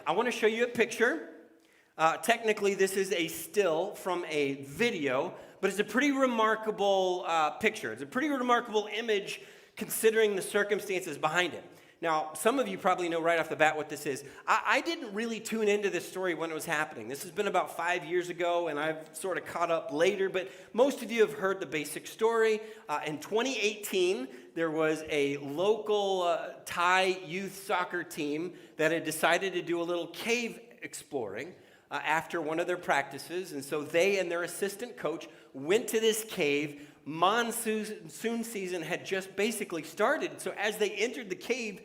I want to show you a picture. Technically, this is a still from a video, but it's a pretty remarkable picture. It's a pretty remarkable image considering the circumstances behind it. Now, some of you probably know right off the bat what this is. I didn't really tune into this story when it was happening. This has been about 5 years ago, and I've sort of caught up later, but most of you have heard the basic story. In 2018, there was a local Thai youth soccer team that had decided to do a little cave exploring after one of their practices, and so they and their assistant coach went to this cave. Monsoon season had just basically started, so as they entered the cave,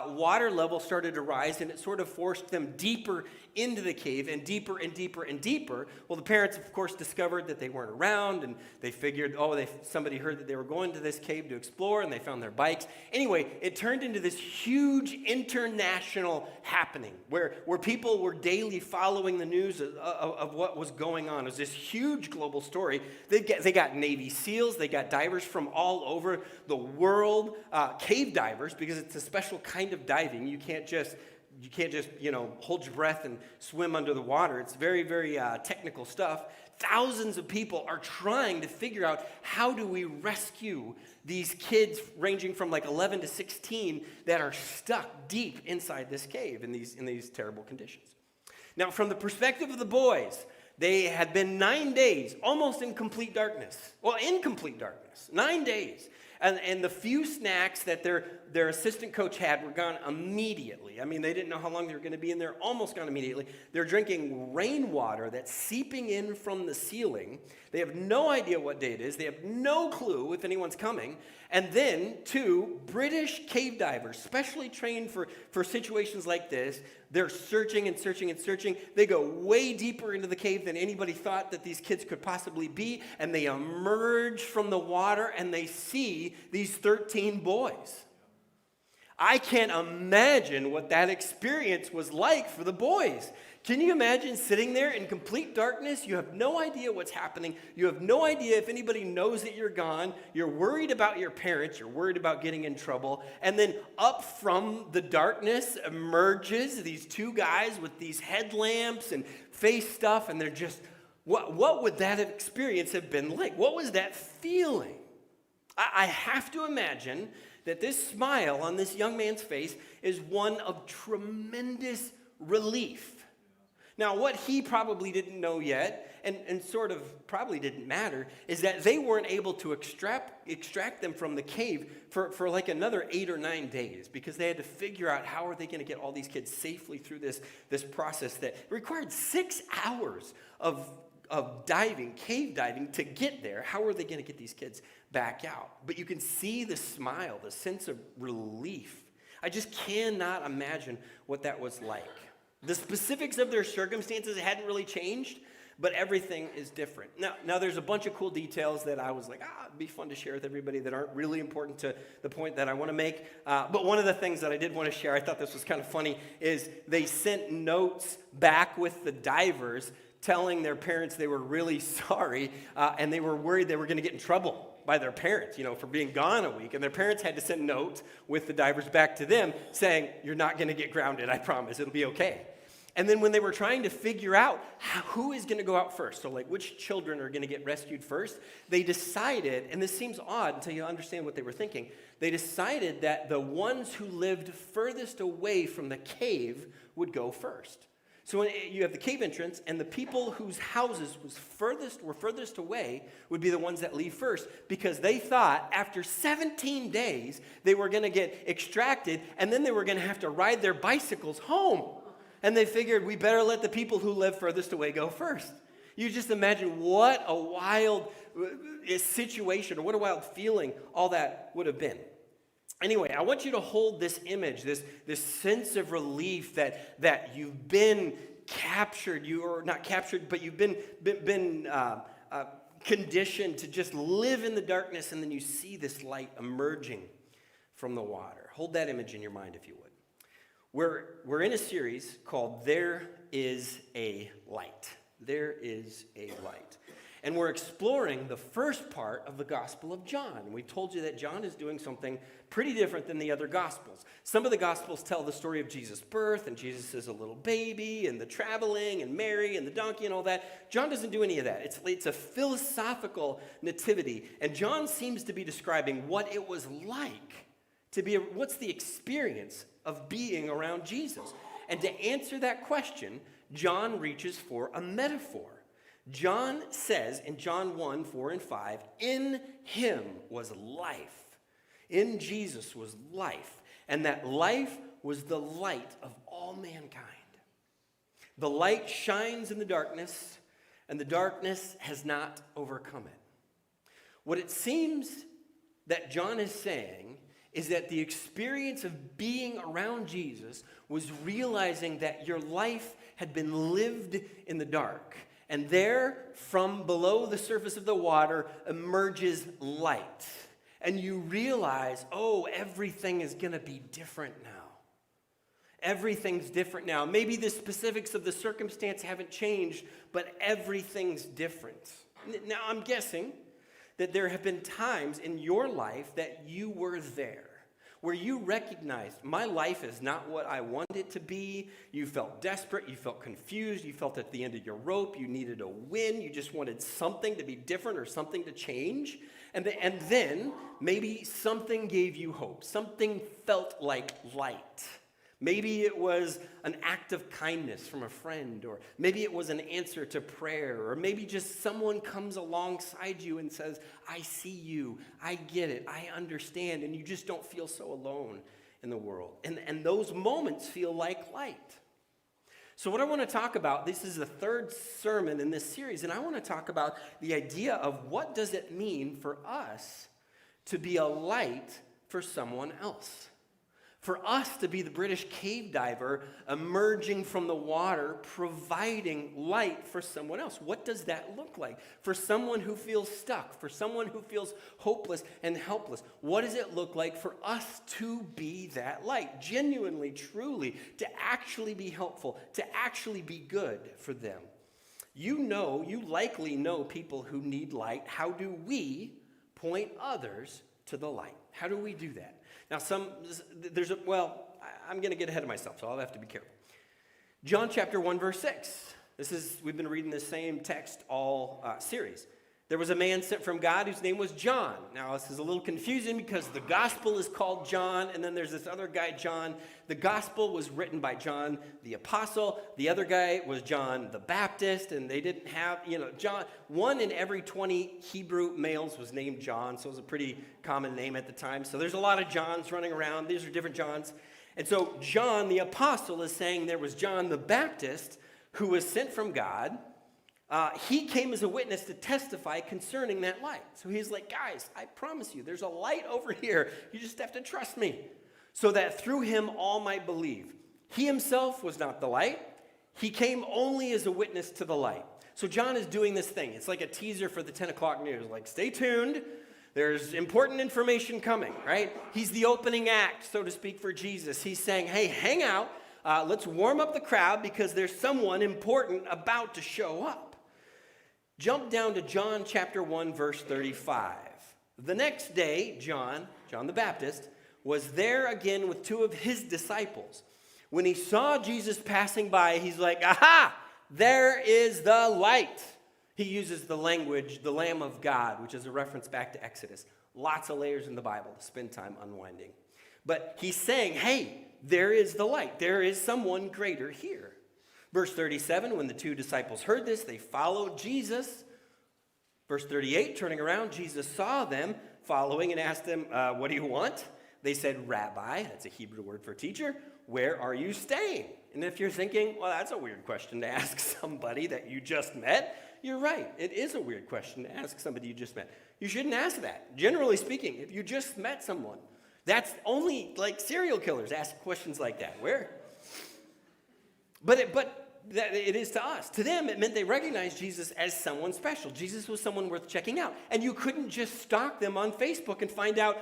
water level started to rise, and it sort of forced them deeper into the cave and deeper and deeper and deeper. Well, the parents, of course, discovered that they weren't around, and they figured, somebody heard that they were going to this cave to explore, and they found their bikes. Anyway, it turned into this huge international happening where people were daily following the news of what was going on. It was this huge global story. They got Navy SEALs, they got divers from all over the world, cave divers, because it's a special kind of diving. You can't just hold your breath and swim under the water. It's very, very technical stuff. Thousands of people are trying to figure out, how do we rescue these kids ranging from like 11 to 16 that are stuck deep inside this cave in these terrible conditions. Now, from the perspective of the boys, they had been 9 days almost in complete darkness. Well, in complete darkness, 9 days. And the few snacks that their assistant coach had were gone immediately. I mean, they didn't know how long they were going to be in there, almost gone immediately. They're drinking rainwater that's seeping in from the ceiling. They have no idea what day it is. They have no clue if anyone's coming. And then, two British cave divers, specially trained for situations like this, they're searching and searching and searching. They go way deeper into the cave than anybody thought that these kids could possibly be, and they emerge from the water, and they see these 13 boys. I can't imagine what that experience was like for the boys. Can you imagine sitting there in complete darkness? You have no idea what's happening. You have no idea if anybody knows that you're gone. You're worried about your parents. You're worried about getting in trouble. And then up from the darkness emerges these two guys with these headlamps and face stuff, and they're just, what would that experience have been like? What was that feeling? I have to imagine that this smile on this young man's face is one of tremendous relief. Now, what he probably didn't know yet, and sort of probably didn't matter, is that they weren't able to extract them from the cave for like another 8 or 9 days, because they had to figure out how are they going to get all these kids safely through this process that required 6 hours of diving, cave diving, to get there. How are they going to get these kids back out? But you can see the smile, the sense of relief. I just cannot imagine what that was like. The specifics of their circumstances hadn't really changed, but everything is different. Now there's a bunch of cool details that I was like, it'd be fun to share with everybody that aren't really important to the point that I want to make. But one of the things that I did want to share, I thought this was kind of funny, is they sent notes back with the divers telling their parents they were really sorry, and they were worried they were going to get in trouble by their parents, for being gone a week. And their parents had to send notes with the divers back to them saying, you're not going to get grounded, I promise, it'll be okay. And then when they were trying to figure out who is going to go out first, so like which children are going to get rescued first, they decided, and this seems odd until you understand what they were thinking, they decided that the ones who lived furthest away from the cave would go first. So when you have the cave entrance, and the people whose houses were furthest away would be the ones that leave first, because they thought after 17 days they were going to get extracted, and then they were going to have to ride their bicycles home. And they figured, we better let the people who live furthest away go first. You just imagine what a wild situation, or what a wild feeling all that would have been. Anyway, I want you to hold this image, this sense of relief that you've been captured, but you've been conditioned to just live in the darkness, and then you see this light emerging from the water. Hold that image in your mind, if you would. We're in a series called There Is a Light. There is a Light. And we're exploring the first part of the Gospel of John. And we told you that John is doing something pretty different than the other Gospels. Some of the Gospels tell the story of Jesus' birth, and Jesus is a little baby, and the traveling, and Mary, and the donkey, and all that. John doesn't do any of that. It's a philosophical nativity. And John seems to be describing what it was like to be, what's the experience of being around Jesus. And to answer that question, John reaches for a metaphor. John says in John 1, 4, and 5, in him was life. In Jesus was life. And that life was the light of all mankind. The light shines in the darkness, and the darkness has not overcome it. What it seems that John is saying is that the experience of being around Jesus was realizing that your life had been lived in the dark. And there, from below the surface of the water, emerges light. And you realize, oh, everything is going to be different now. Everything's different now. Maybe the specifics of the circumstance haven't changed, but everything's different. Now, I'm guessing that there have been times in your life that you were there, where you recognized, my life is not what I want it to be. You felt desperate, you felt confused, you felt at the end of your rope, you needed a win, you just wanted something to be different or something to change. And then maybe something gave you hope, something felt like light. Maybe it was an act of kindness from a friend, or maybe it was an answer to prayer, or maybe just someone comes alongside you and says, I see you, I get it, I understand, and you just don't feel so alone in the world. And those moments feel like light. So what I want to talk about, this is the third sermon in this series, and I want to talk about the idea of what does it mean for us to be a light for someone else. For us to be the British cave diver emerging from the water, providing light for someone else. What does that look like? For someone who feels stuck, for someone who feels hopeless and helpless, what does it look like for us to be that light? Genuinely, truly, to actually be helpful, to actually be good for them. You likely know people who need light. How do we point others to the light? How do we do that? Now, I'm going to get ahead of myself, so I'll have to be careful. John chapter 1, verse 6. We've been reading the same text all series. There was a man sent from God whose name was John. Now, this is a little confusing because the gospel is called John, and then there's this other guy, John. The gospel was written by John the apostle. The other guy was John the Baptist, and they didn't have, John. 1 in every 20 Hebrew males was named John, so it was a pretty common name at the time. So there's a lot of Johns running around. These are different Johns. And so John the apostle is saying there was John the Baptist who was sent from God. He came as a witness to testify concerning that light. So he's like, guys, I promise you, there's a light over here. You just have to trust me. So that through him all might believe. He himself was not the light. He came only as a witness to the light. So John is doing this thing. It's like a teaser for the 10 o'clock news. Like, stay tuned. There's important information coming, right? He's the opening act, so to speak, for Jesus. He's saying, hey, hang out. Let's warm up the crowd because there's someone important about to show up. Jump down to John chapter 1, verse 35. The next day, John the Baptist, was there again with two of his disciples. When he saw Jesus passing by, he's like, aha, there is the light. He uses the language, the Lamb of God, which is a reference back to Exodus. Lots of layers in the Bible to spend time unwinding. But he's saying, hey, there is the light. There is someone greater here. Verse 37, when the two disciples heard this, they followed Jesus. Verse 38, turning around, Jesus saw them following and asked them, what do you want? They said, Rabbi, that's a Hebrew word for teacher, where are you staying? And if you're thinking, well, that's a weird question to ask somebody that you just met, you're right. It is a weird question to ask somebody you just met. You shouldn't ask that. Generally speaking, if you just met someone, that's only like serial killers ask questions like that. Where? But that it is to us. To them, it meant they recognized Jesus as someone special. Jesus was someone worth checking out. And you couldn't just stalk them on Facebook and find out,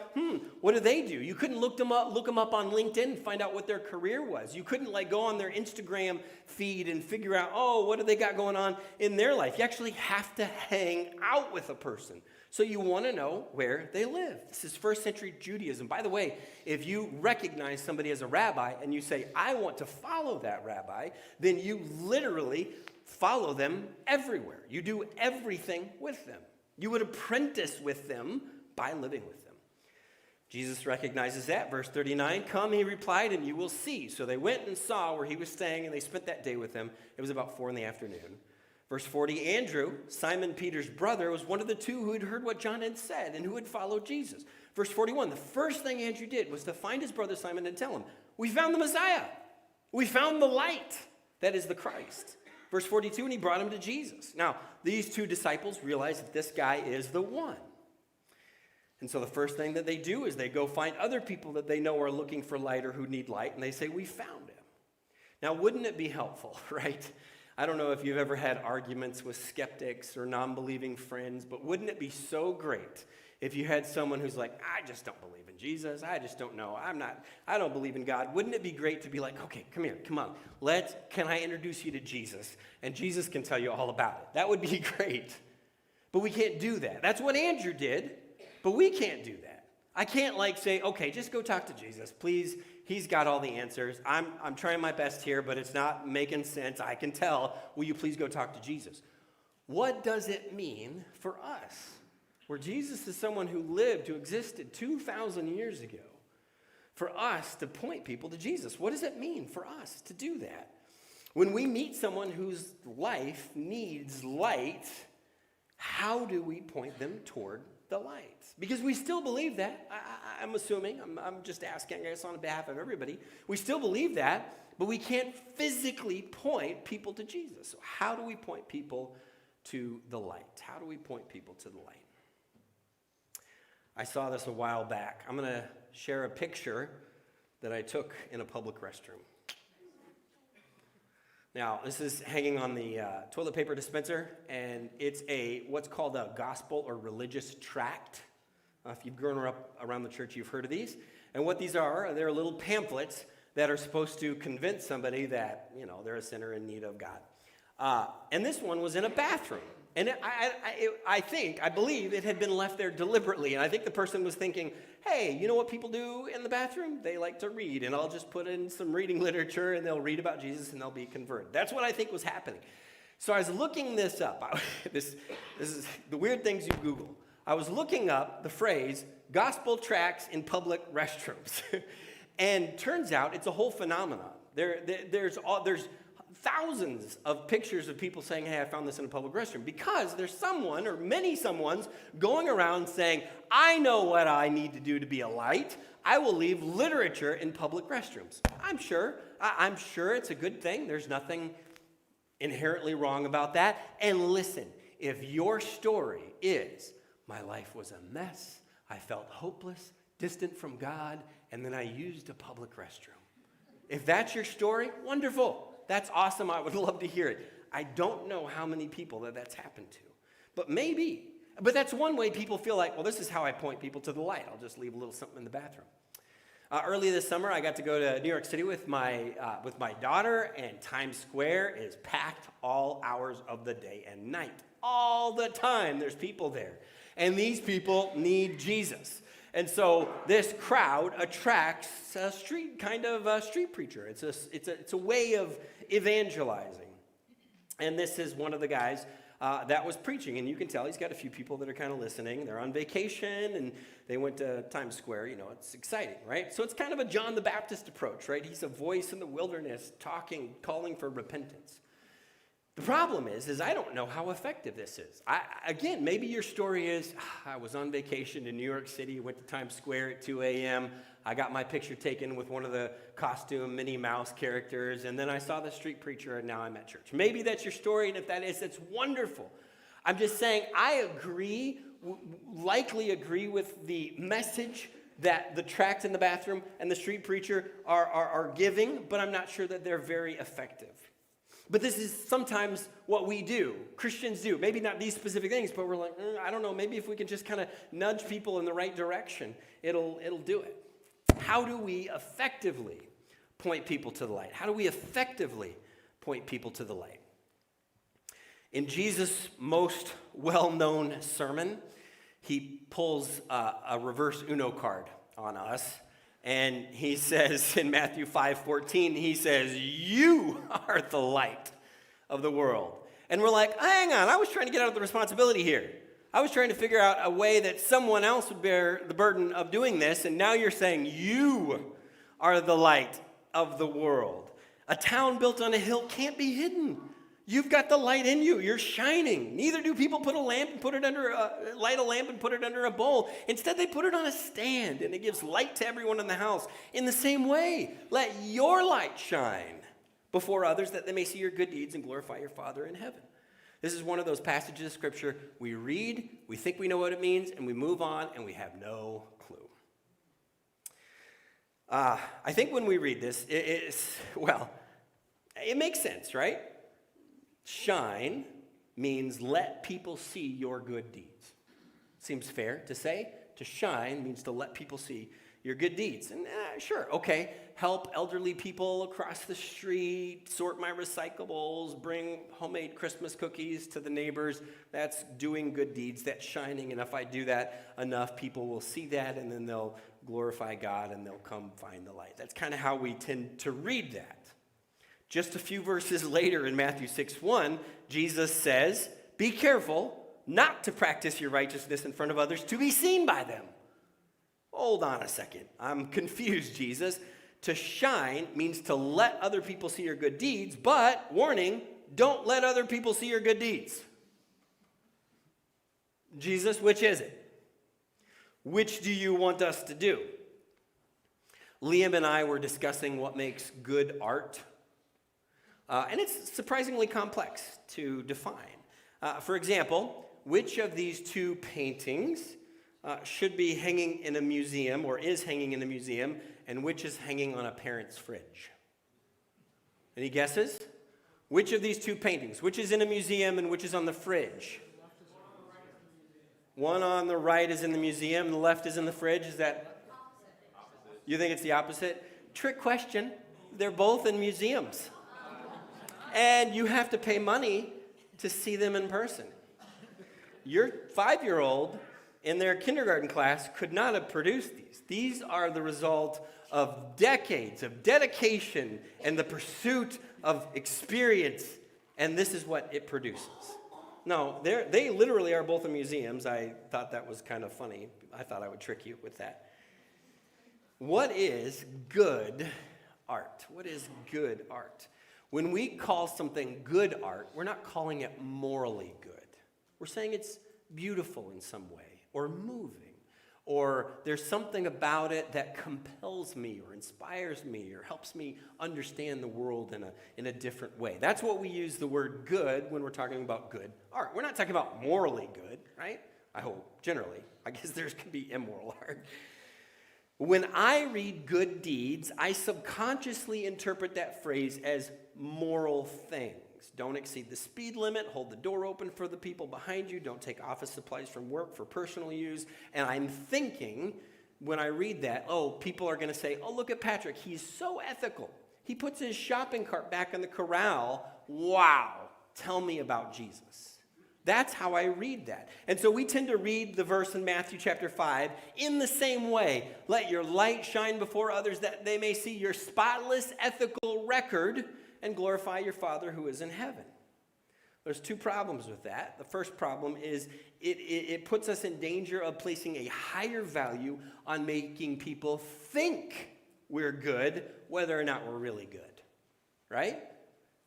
what do they do? You couldn't look them up on LinkedIn and find out what their career was. You couldn't go on their Instagram feed and figure out, what do they got going on in their life? You actually have to hang out with a person. So you want to know where they live. This is first century Judaism. By the way, if you recognize somebody as a rabbi and you say, I want to follow that rabbi, then you literally follow them everywhere. You do everything with them. You would apprentice with them by living with them. Jesus recognizes that. Verse 39, come, he replied, and you will see. So they went and saw where he was staying, and they spent that day with him. It was about 4 p.m. Verse 40, Andrew, Simon Peter's brother, was one of the two who had heard what John had said and who had followed Jesus. Verse 41, the first thing Andrew did was to find his brother Simon and tell him, we found the Messiah. We found the light. That is the Christ. Verse 42, and he brought him to Jesus. Now, these two disciples realize that this guy is the one. And so the first thing that they do is they go find other people that they know are looking for light or who need light, and they say, we found him. Now, wouldn't it be helpful, right? I don't know if you've ever had arguments with skeptics or non-believing friends, but wouldn't it be so great if you had someone who's like, I just don't believe in Jesus. I just don't know. I don't believe in God. Wouldn't it be great to be like, okay, come here, come on. Can I introduce you to Jesus? And Jesus can tell you all about it. That would be great. But we can't do that. That's what Andrew did, but we can't do that. I can't say, okay, just go talk to Jesus, please. He's got all the answers. I'm trying my best here, but it's not making sense. I can tell. Will you please go talk to Jesus? What does it mean for us? Where Jesus is someone who lived, who existed 2,000 years ago, for us to point people to Jesus. What does it mean for us to do that? When we meet someone whose life needs light, how do we point them toward the light? Because we still believe that. I'm assuming, I'm just asking, I guess, on behalf of everybody. We still believe that, but we can't physically point people to Jesus. So how do we point people to the light? How do we point people to the light? I saw this a while back. I'm going to share a picture that I took in a public restroom. Now, this is hanging on the toilet paper dispenser, and it's what's called a gospel or religious tract. If you've grown up around the church, you've heard of these. And what these are, they're little pamphlets that are supposed to convince somebody that, they're a sinner in need of God. And this one was in a bathroom. And I believe it had been left there deliberately. And I think the person was thinking, hey, you know what people do in the bathroom? They like to read, and I'll just put in some reading literature, and they'll read about Jesus, and they'll be converted. That's what I think was happening. So I was looking this up. This is the weird things you Google. I was looking up the phrase, gospel tracts in public restrooms. And turns out it's a whole phenomenon. There's thousands of pictures of people saying, hey, I found this in a public restroom, because there's someone or many someones going around saying, I know what I need to do to be a light. I will leave literature in public restrooms. I'm sure it's a good thing. There's nothing inherently wrong about that. And listen, if your story is, my life was a mess, I felt hopeless, distant from God, and then I used a public restroom. If that's your story, wonderful. That's awesome. I would love to hear it. I don't know how many people that's happened to, but maybe. But that's one way people feel like, well, this is how I point people to the light. I'll just leave a little something in the bathroom. Early this summer, I got to go to New York City with my daughter, and Times Square is packed all hours of the day and night. All the time, there's people there. And these people need Jesus. And so this crowd attracts a street preacher. It's a way of evangelizing. And this is one of the guys that was preaching. And you can tell he's got a few people that are kind of listening. They're on vacation, and they went to Times Square. It's exciting, right? So it's kind of a John the Baptist approach, right? He's a voice in the wilderness talking, calling for repentance. The problem is I don't know how effective this is. Again, maybe your story is, I was on vacation in New York City, went to Times Square at 2 a.m., I got my picture taken with one of the costume Minnie Mouse characters, and then I saw the street preacher, and now I'm at church. Maybe that's your story, and if that is, it's wonderful. I'm just saying I likely agree with the message that the tract in the bathroom and the street preacher are giving, but I'm not sure that they're very effective. But this is sometimes what we do. Christians do. Maybe not these specific things, but we're like, I don't know, maybe if we can just kind of nudge people in the right direction, it'll do it. How do we effectively point people to the light? How do we effectively point people to the light? In Jesus' most well-known sermon, he pulls a reverse Uno card on us. And he says in Matthew 5:14, he says, you are the light of the world. And we're like, hang on, I was trying to get out of the responsibility here. I was trying to figure out a way that someone else would bear the burden of doing this. And now you're saying you are the light of the world. A town built on a hill can't be hidden. You've got the light in you. You're shining. Neither do people light a lamp and put it under a bowl. Instead, they put it on a stand, and it gives light to everyone in the house. In the same way, let your light shine before others, that they may see your good deeds and glorify your Father in heaven. This is one of those passages of Scripture we read, we think we know what it means, and we move on, and we have no clue. I think when we read this, it makes sense, right? Shine means let people see your good deeds. Seems fair to say. To shine means to let people see your good deeds. And sure, okay, help elderly people across the street, sort my recyclables, bring homemade Christmas cookies to the neighbors. That's doing good deeds. That's shining. And if I do that enough, people will see that, and then they'll glorify God, and they'll come find the light. That's kind of how we tend to read that. Just a few verses later in Matthew 6:1, Jesus says, be careful not to practice your righteousness in front of others to be seen by them. Hold on a second. I'm confused, Jesus. To shine means to let other people see your good deeds, but, warning, don't let other people see your good deeds. Jesus, which is it? Which do you want us to do? Liam and I were discussing what makes good art. And it's surprisingly complex to define. For example, which of these two paintings should be hanging in a museum or is hanging in a museum, and which is hanging on a parent's fridge? Any guesses? Which of these two paintings? Which is in a museum and which is on the fridge? One on the right is in the museum and the left is in the fridge. Is that? You think it's the opposite? Trick question. They're both in museums. And you have to pay money to see them in person. Your 5-year-old in their kindergarten class could not have produced these. These are the result of decades of dedication and the pursuit of experience, and this is what it produces. No, they literally are both in museums. I thought that was kind of funny. I thought I would trick you with that. What is good art? What is good art? When we call something good art, we're not calling it morally good. We're saying it's beautiful in some way, or moving, or there's something about it that compels me or inspires me or helps me understand the world in a different way. That's what we use the word good when we're talking about good art. We're not talking about morally good, right? I hope, generally. I guess there can be immoral art. When I read good deeds, I subconsciously interpret that phrase as moral things. Don't exceed the speed limit. Hold the door open for the people behind you. Don't take office supplies from work for personal use. And I'm thinking, when I read that, people are going to say, look at Patrick. He's so ethical. He puts his shopping cart back in the corral. Wow. Tell me about Jesus. That's how I read that. And so we tend to read the verse in Matthew chapter 5 in the same way. Let your light shine before others that they may see your spotless ethical record and glorify your Father who is in heaven. There's two problems with that. The first problem is it puts us in danger of placing a higher value on making people think we're good, whether or not we're really good, right?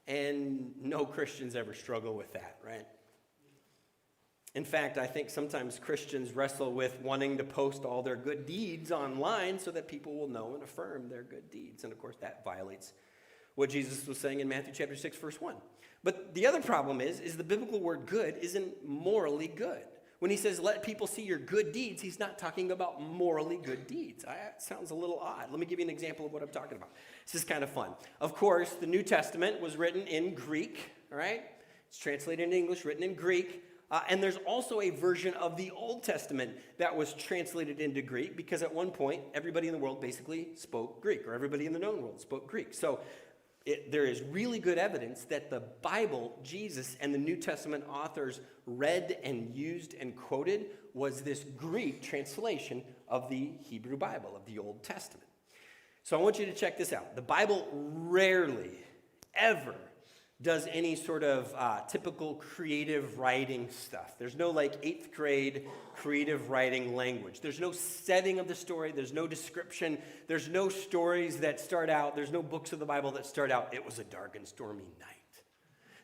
And no Christians ever struggle with that, right? In fact, I think sometimes Christians wrestle with wanting to post all their good deeds online so that people will know and affirm their good deeds. And of course, that violates what Jesus was saying in Matthew chapter 6, verse 1. But the other problem is the biblical word good isn't morally good. When he says, let people see your good deeds, he's not talking about morally good deeds. That sounds a little odd. Let me give you an example of what I'm talking about. This is kind of fun. Of course, the New Testament was written in Greek, all right? It's translated into English, written in Greek. And there's also a version of the Old Testament that was translated into Greek because at one point, everybody in the world basically spoke Greek, or everybody in the known world spoke Greek. So there is really good evidence that the Bible, Jesus, and the New Testament authors read and used and quoted was this Greek translation of the Hebrew Bible, of the Old Testament. So I want you to check this out. The Bible rarely, ever does any sort of typical creative writing stuff. There's no like 8th grade creative writing language. There's no setting of the story. There's no description. There's no stories that start out. There's no books of the Bible that start out, it was a dark and stormy night.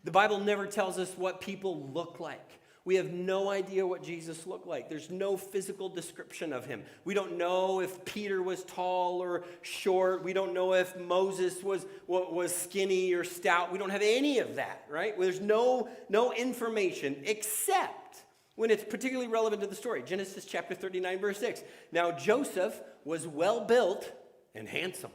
The Bible never tells us what people look like. We have no idea what Jesus looked like. There's no physical description of him. We don't know if Peter was tall or short. We don't know if Moses was skinny or stout. We don't have any of that, right? There's no information except when it's particularly relevant to the story. Genesis chapter 39, verse 6. Now Joseph was well built and handsome.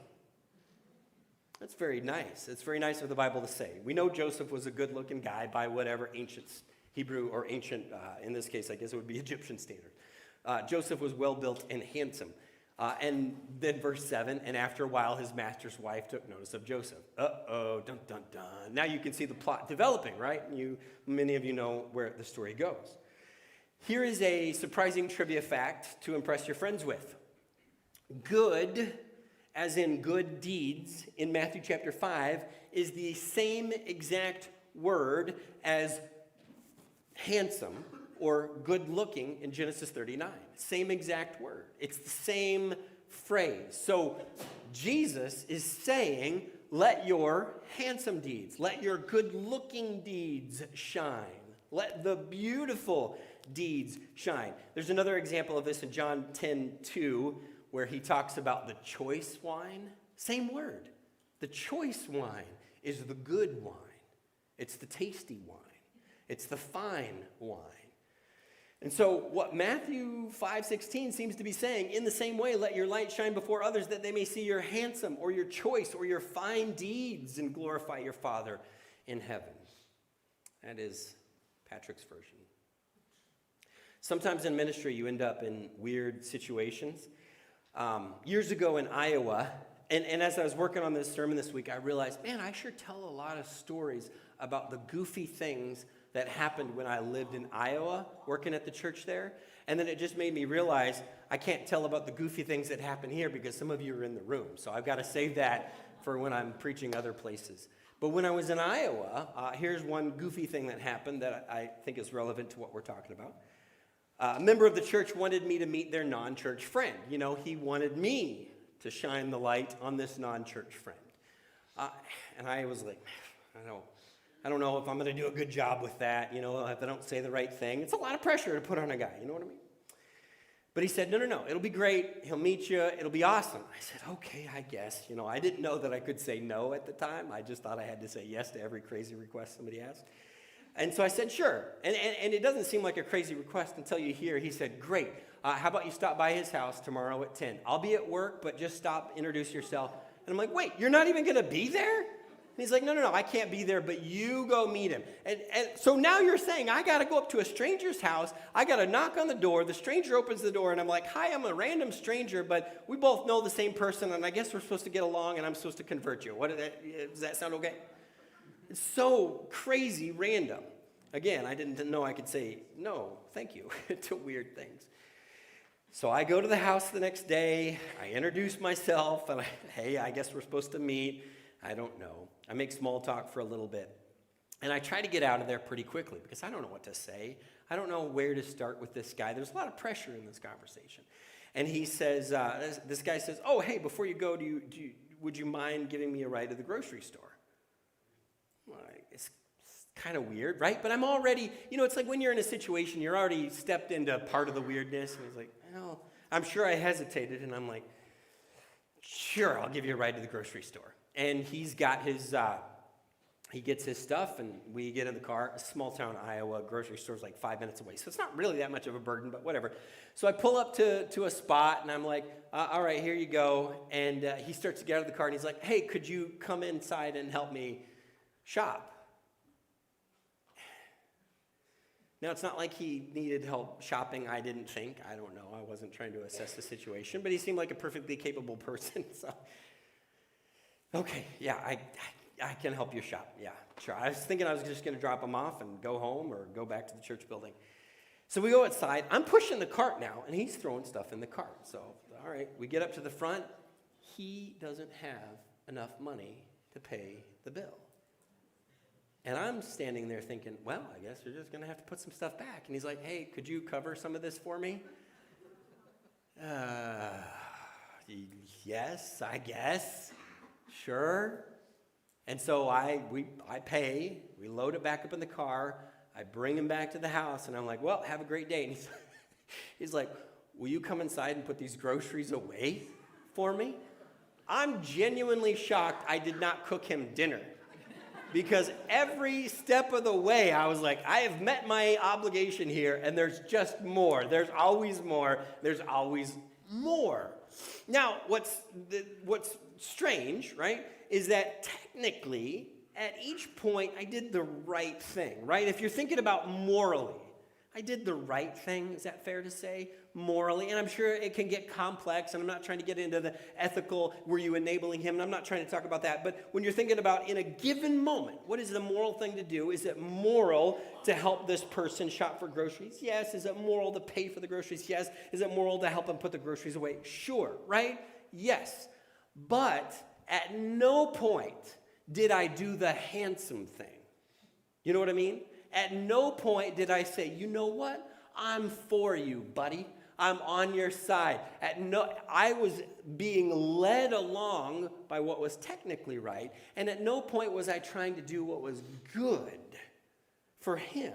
That's very nice. It's very nice of the Bible to say. We know Joseph was a good-looking guy by whatever ancient Hebrew or ancient, in this case, I guess it would be Egyptian standard. Joseph was well-built and handsome. And then verse 7, and after a while, his master's wife took notice of Joseph. Uh-oh, dun, dun, dun. Now you can see the plot developing, right? Many of you know where the story goes. Here is a surprising trivia fact to impress your friends with. Good, as in good deeds, in Matthew chapter 5, is the same exact word as handsome or good looking in Genesis 39. Same exact word. It's the same phrase. So Jesus is saying, let your handsome deeds, let your good looking deeds shine. Let the beautiful deeds shine. There's another example of this in John 10:2 where he talks about the choice wine. Same word. The choice wine is the good wine. It's the tasty wine. It's the fine wine. And so what Matthew 5:16 seems to be saying, in the same way, let your light shine before others that they may see your handsome or your choice or your fine deeds and glorify your Father in heaven. That is Patrick's version. Sometimes in ministry, you end up in weird situations. Years ago in Iowa, and as I was working on this sermon this week, I realized, man, I sure tell a lot of stories about the goofy things that happened when I lived in Iowa, working at the church there. And then it just made me realize I can't tell about the goofy things that happen here because some of you are in the room. So I've got to save that for when I'm preaching other places. But when I was in Iowa, here's one goofy thing that happened that I think is relevant to what we're talking about. A member of the church wanted me to meet their non-church friend. You know, he wanted me to shine the light on this non-church friend. And I was like, I don't know if I'm going to do a good job with that, you know, if I don't say the right thing. It's a lot of pressure to put on a guy, you know what I mean? But he said, no, it'll be great. He'll meet you. It'll be awesome. I said, okay, I guess. You know, I didn't know that I could say no at the time. I just thought I had to say yes to every crazy request somebody asked. And so I said, sure. And it doesn't seem like a crazy request until you hear, he said, great. How about you stop by his house tomorrow at 10? I'll be at work, but just stop, introduce yourself. And I'm like, wait, you're not even going to be there? And he's like, no, I can't be there, but you go meet him. And so now you're saying I got to go up to a stranger's house. I got to knock on the door. The stranger opens the door, and I'm like, hi, I'm a random stranger, but we both know the same person, and I guess we're supposed to get along, and I'm supposed to convert you. Does that sound okay? It's so crazy random. Again, I didn't know I could say no, thank you, to weird things. So I go to the house the next day. I introduce myself, and hey, I guess we're supposed to meet. I don't know. I make small talk for a little bit. And I try to get out of there pretty quickly because I don't know what to say. I don't know where to start with this guy. There's a lot of pressure in this conversation. And he says, this guy says, oh, hey, before you go, would you mind giving me a ride to the grocery store? Well, it's kind of weird, right? But I'm already, it's like when you're in a situation, you're already stepped into part of the weirdness. And he's like, well, I'm sure I hesitated. And I'm like, sure, I'll give you a ride to the grocery store. And he's got his he gets his stuff, and we get in the car. A small town Iowa, grocery store's like 5 minutes away, so it's not really that much of a burden, but whatever. So I pull up to a spot, and I'm like, all right, here you go. And he starts to get out of the car, and he's like, hey, could you come inside and help me shop? Now, it's not like he needed help shopping, I didn't think. I don't know. I wasn't trying to assess the situation, but he seemed like a perfectly capable person. So, okay, yeah, I can help you shop. Yeah, sure. I was thinking I was just going to drop him off and go home or go back to the church building. So we go outside. I'm pushing the cart now, and he's throwing stuff in the cart. So, all right, we get up to the front. He doesn't have enough money to pay the bill. And I'm standing there thinking, well, I guess you're just going to have to put some stuff back. And he's like, hey, could you cover some of this for me? Yes, I guess. Sure. And so I pay. We load it back up in the car. I bring him back to the house, and I'm like, well, have a great day. And he's like, will you come inside and put these groceries away for me? I'm genuinely shocked I did not cook him dinner. Because every step of the way, I was like, I have met my obligation here, and there's just more. There's always more. There's always more. Now, what's strange, right, is that technically, at each point, I did the right thing, right? If you're thinking about morally, I did the right thing. Is that fair to say? Morally. And I'm sure it can get complex, and I'm not trying to get into the ethical, were you enabling him? And I'm not trying to talk about that. But when you're thinking about in a given moment, what is the moral thing to do? Is it moral to help this person shop for groceries? Yes. Is it moral to pay for the groceries? Yes. Is it moral to help him put the groceries away? Sure. Right? Yes. But at no point did I do the handsome thing. You know what I mean? At no point did I say, you know what? I'm for you, buddy. I'm on your side. I was being led along by what was technically right, and at no point was I trying to do what was good for him.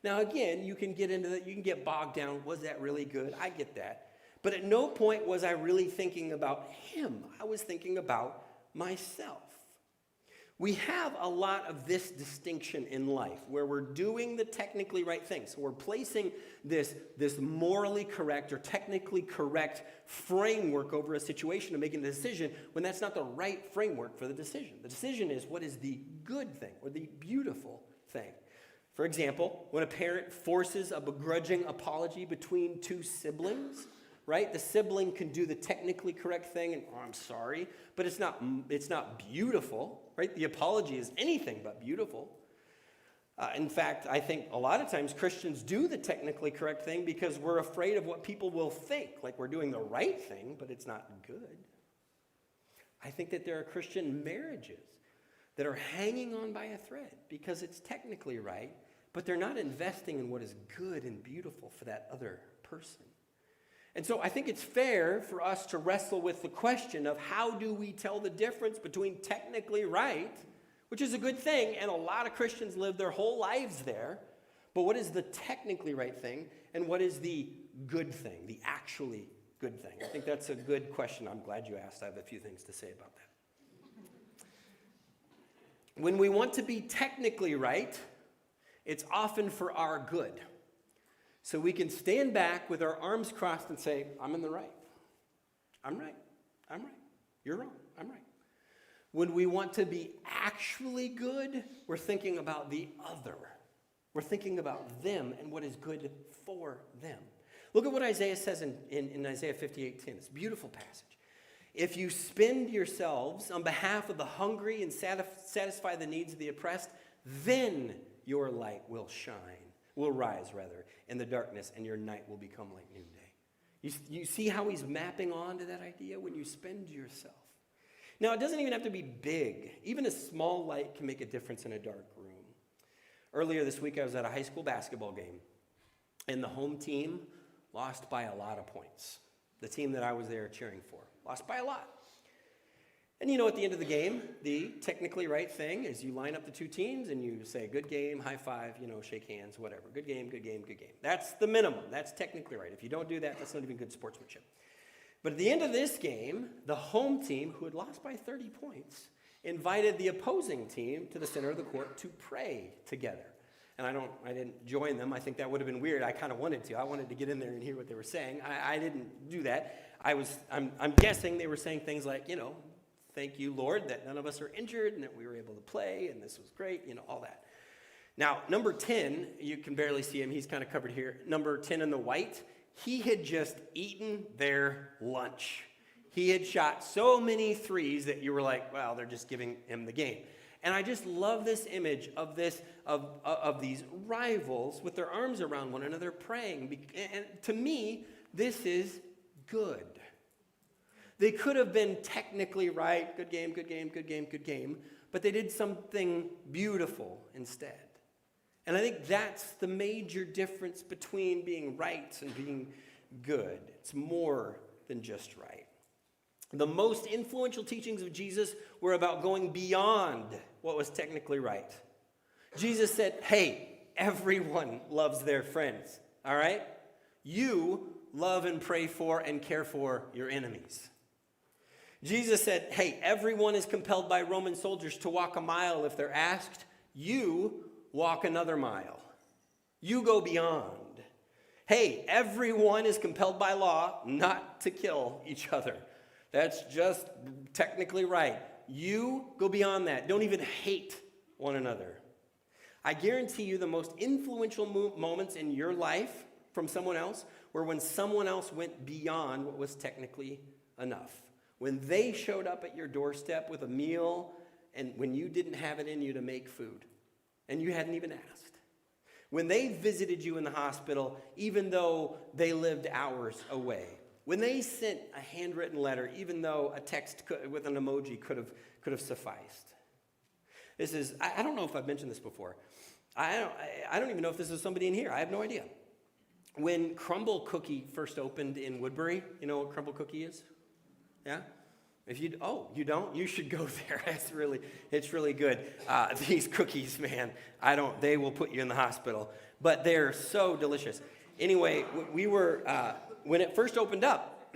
Now, again, you can get into that. You can get bogged down. Was that really good? I get that. But at no point was I really thinking about him. I was thinking about myself. We have a lot of this distinction in life where we're doing the technically right thing. So we're placing this morally correct or technically correct framework over a situation and making a decision when that's not the right framework for the decision. The decision is what is the good thing or the beautiful thing. For example, when a parent forces a begrudging apology between two siblings, right? The sibling can do the technically correct thing and, oh, I'm sorry, but it's not beautiful, right? The apology is anything but beautiful. In fact, I think a lot of times Christians do the technically correct thing because we're afraid of what people will think, like we're doing the right thing, but it's not good. I think that there are Christian marriages that are hanging on by a thread because it's technically right, but they're not investing in what is good and beautiful for that other person. And so I think it's fair for us to wrestle with the question of how do we tell the difference between technically right, which is a good thing, and a lot of Christians live their whole lives there, but what is the technically right thing, and what is the good thing, the actually good thing? I think that's a good question. I'm glad you asked. I have a few things to say about that. When we want to be technically right, it's often for our good. So we can stand back with our arms crossed and say, I'm in the right. I'm right. I'm right. You're wrong. I'm right. When we want to be actually good, we're thinking about the other. We're thinking about them and what is good for them. Look at what Isaiah says in Isaiah 58:10. It's a beautiful passage. If you spend yourselves on behalf of the hungry and satisfy the needs of the oppressed, then your light will rise, in the darkness, and your night will become like noonday. You see how he's mapping on to that idea? When you spend yourself. Now, it doesn't even have to be big. Even a small light can make a difference in a dark room. Earlier this week, I was at a high school basketball game, and the home team lost by a lot of points. The team that I was there cheering for lost by a lot. And at the end of the game, the technically right thing is you line up the two teams and you say, good game, high five, shake hands, whatever. Good game, good game, good game. That's the minimum. That's technically right. If you don't do that, that's not even good sportsmanship. But at the end of this game, the home team, who had lost by 30 points, invited the opposing team to the center of the court to pray together. And I didn't join them. I think that would have been weird. I kind of wanted to. I wanted to get in there and hear what they were saying. I didn't do that. I'm guessing they were saying things like, thank you, Lord, that none of us are injured and that we were able to play and this was great, all that. Now, number 10, you can barely see him. He's kind of covered here. Number 10 in the white, he had just eaten their lunch. He had shot so many threes that you were like, well, they're just giving him the game. And I just love this image of these rivals with their arms around one another praying. And to me, this is good. They could have been technically right, good game, good game, good game, good game, but they did something beautiful instead. And I think that's the major difference between being right and being good. It's more than just right. The most influential teachings of Jesus were about going beyond what was technically right. Jesus said, hey, everyone loves their friends, all right? You love and pray for and care for your enemies. Jesus said, hey, everyone is compelled by Roman soldiers to walk a mile if they're asked. You walk another mile. You go beyond. Hey, everyone is compelled by law not to kill each other. That's just technically right. You go beyond that. Don't even hate one another. I guarantee you the most influential moments in your life from someone else were when someone else went beyond what was technically enough. When they showed up at your doorstep with a meal and when you didn't have it in you to make food and you hadn't even asked. When they visited you in the hospital even though they lived hours away. When they sent a handwritten letter even though a text with an emoji could have sufficed. This is, I don't know if I've mentioned this before. I don't even know if this is somebody in here. I have no idea. When Crumble Cookie first opened in Woodbury, you know what Crumble Cookie is? Yeah? If you don't? You should go there. It's really good. These cookies, man, they will put you in the hospital. But they're so delicious. Anyway, we were, when it first opened up,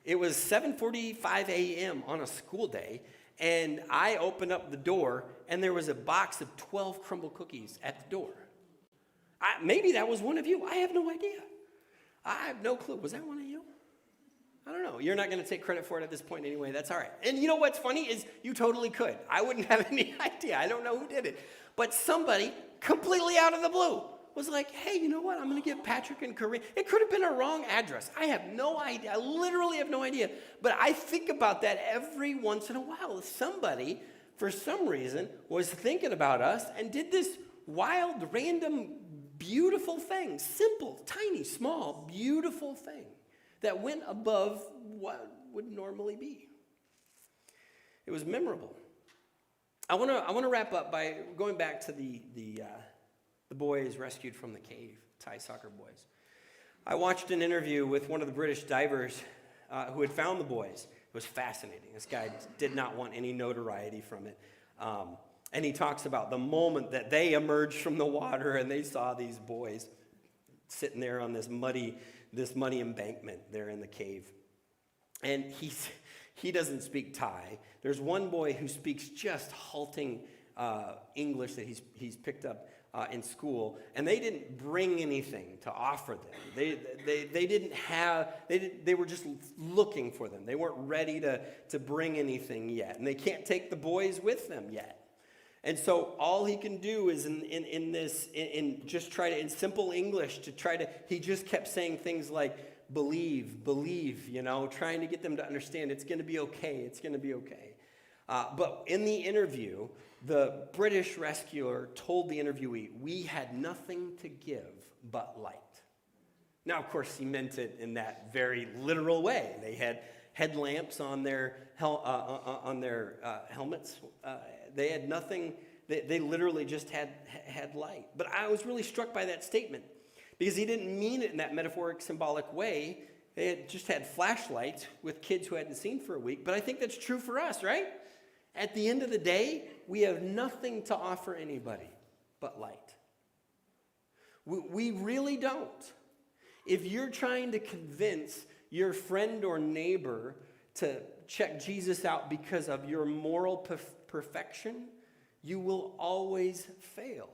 it was 7:45 a.m. on a school day, and I opened up the door, and there was a box of 12 Crumble cookies at the door. Maybe that was one of you. I have no idea. I have no clue. Was that one of you? I don't know. You're not going to take credit for it at this point anyway. That's all right. And you know what's funny is you totally could. I wouldn't have any idea. I don't know who did it. But somebody completely out of the blue was like, hey, you know what? I'm going to give Patrick and Corinne. It could have been a wrong address. I have no idea. I literally have no idea. But I think about that every once in a while. Somebody, for some reason, was thinking about us and did this wild, random, beautiful thing. Simple, tiny, small, beautiful thing that went above what would normally be. It was memorable. I want to wrap up by going back to the boys rescued from the cave, Thai soccer boys. I watched an interview with one of the British divers who had found the boys. It was fascinating. This guy did not want any notoriety from it. And he talks about the moment that they emerged from the water and they saw these boys sitting there on this muddy embankment there in the cave. And he doesn't speak Thai. There's one boy who speaks just halting English that he's picked up in school, and they didn't bring anything to offer them. They were just looking for them. They weren't ready to bring anything yet, and they can't take the boys with them yet. And so all he can do is in just try to, in simple English, he just kept saying things like, believe, trying to get them to understand it's going to be okay, it's going to be okay. But in the interview, the British rescuer told the interviewee, we had nothing to give but light. Now, of course, he meant it in that very literal way. They had headlamps on their helmets. They had nothing. They literally just had light. But I was really struck by that statement because he didn't mean it in that metaphoric, symbolic way. They had just had flashlights with kids who hadn't seen for a week. But I think that's true for us, right? At the end of the day, we have nothing to offer anybody but light. We really don't. If you're trying to convince your friend or neighbor to check Jesus out because of your moral perfection, you will always fail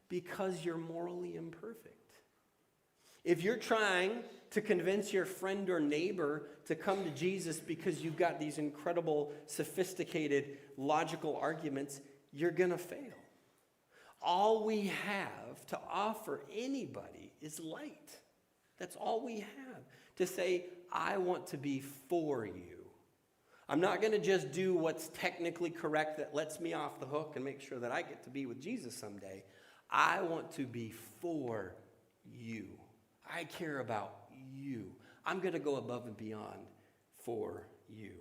because you're morally imperfect. If you're trying to convince your friend or neighbor to come to Jesus because you've got these incredible, sophisticated, logical arguments, you're going to fail. All we have to offer anybody is light. That's all we have. To say, I want to be for you. I'm not going to just do what's technically correct that lets me off the hook and make sure that I get to be with Jesus someday. I want to be for you. I care about you. I'm going to go above and beyond for you.